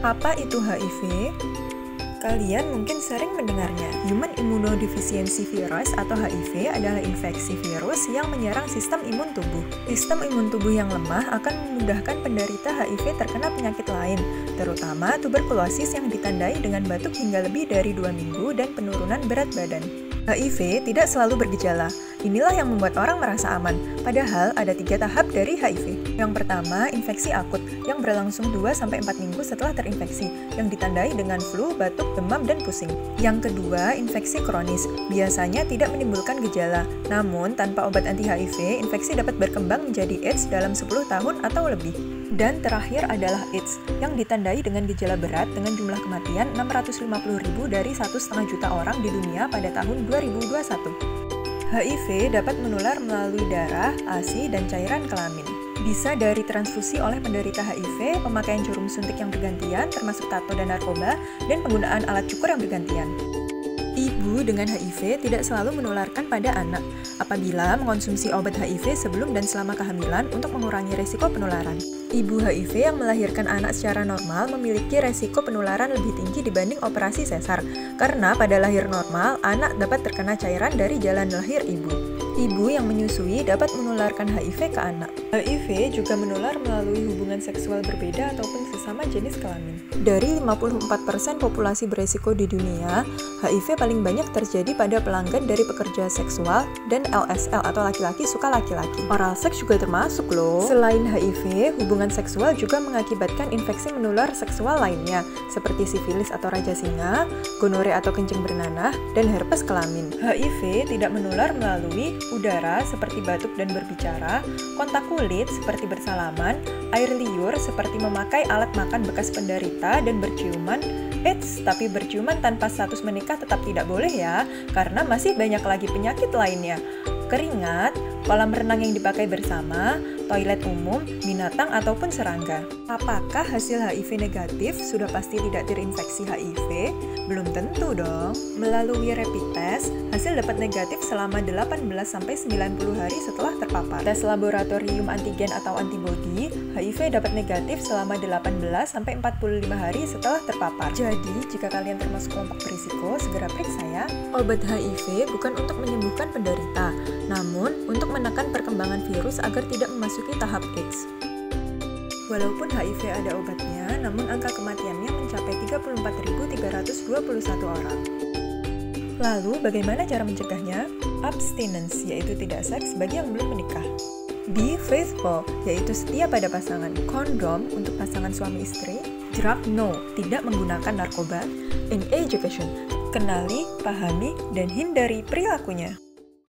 Apa itu HIV? Kalian mungkin sering mendengarnya. Human Immunodeficiency Virus atau HIV adalah infeksi virus yang menyerang sistem imun tubuh. Sistem imun tubuh yang lemah akan memudahkan penderita HIV terkena penyakit lain, terutama tuberkulosis yang ditandai dengan batuk hingga lebih dari 2 minggu dan penurunan berat badan. HIV tidak selalu bergejala. Inilah yang membuat orang merasa aman. Padahal ada 3 tahap dari HIV. Yang pertama, infeksi akut yang berlangsung 2-4 minggu setelah terinfeksi, yang ditandai dengan flu, batuk, demam, dan pusing. Yang kedua, infeksi kronis. Biasanya tidak menimbulkan gejala. Namun, tanpa obat anti-HIV, infeksi dapat berkembang menjadi AIDS dalam 10 tahun atau lebih. Dan terakhir adalah AIDS, yang ditandai dengan gejala berat dengan jumlah kematian 650.000 dari 1,5 juta orang di dunia pada tahun 2021. HIV dapat menular melalui darah, ASI, dan cairan kelamin. Bisa dari transfusi oleh penderita HIV, pemakaian jarum suntik yang bergantian, termasuk tato dan narkoba, dan penggunaan alat cukur yang bergantian. Ibu dengan HIV tidak selalu menularkan pada anak apabila mengonsumsi obat HIV sebelum dan selama kehamilan untuk mengurangi resiko penularan. Ibu HIV yang melahirkan anak secara normal memiliki resiko penularan lebih tinggi dibanding operasi sesar, karena pada lahir normal, anak dapat terkena cairan dari jalan lahir ibu. Ibu yang menyusui dapat menularkan HIV ke anak. HIV juga menular melalui hubungan seksual berbeda ataupun sesama jenis kelamin. Dari 54% populasi beresiko di dunia, HIV paling banyak terjadi pada pelanggan dari pekerja seksual dan LSL atau laki-laki suka laki-laki. Oral seks juga termasuk loh. Selain HIV, hubungan seksual juga mengakibatkan infeksi menular seksual lainnya, seperti sifilis atau raja singa, gonore atau kencing bernanah, dan herpes kelamin. HIV tidak menular melalui udara seperti batuk dan berbicara, kontak kulit seperti bersalaman, air liur seperti memakai alat makan bekas penderita, dan berciuman. Tapi berciuman tanpa status menikah tetap tidak boleh ya, karena masih banyak lagi penyakit lainnya. Keringat, kolam renang yang dipakai bersama, toilet umum, binatang, ataupun serangga. Apakah hasil HIV negatif sudah pasti tidak terinfeksi HIV? Belum tentu dong. Melalui rapid test, hasil dapat negatif selama 18-90 hari setelah terpapar. Tes laboratorium antigen atau antibodi, HIV dapat negatif selama 18-45 hari setelah terpapar. Jadi, jika kalian termasuk kelompok berisiko, segera periksa ya. Obat HIV bukan untuk menyembuhkan penderita, namun untuk menekan perkembangan virus agar tidak memasuki tahap AIDS. Walaupun HIV ada obatnya, namun angka kematiannya mencapai 34.321 orang. Lalu, bagaimana cara mencegahnya? Abstinence, yaitu tidak seks bagi yang belum menikah. Be faithful, yaitu setia pada pasangan. Kondom untuk pasangan suami istri. Drug no, tidak menggunakan narkoba. And education, kenali, pahami, dan hindari perilakunya.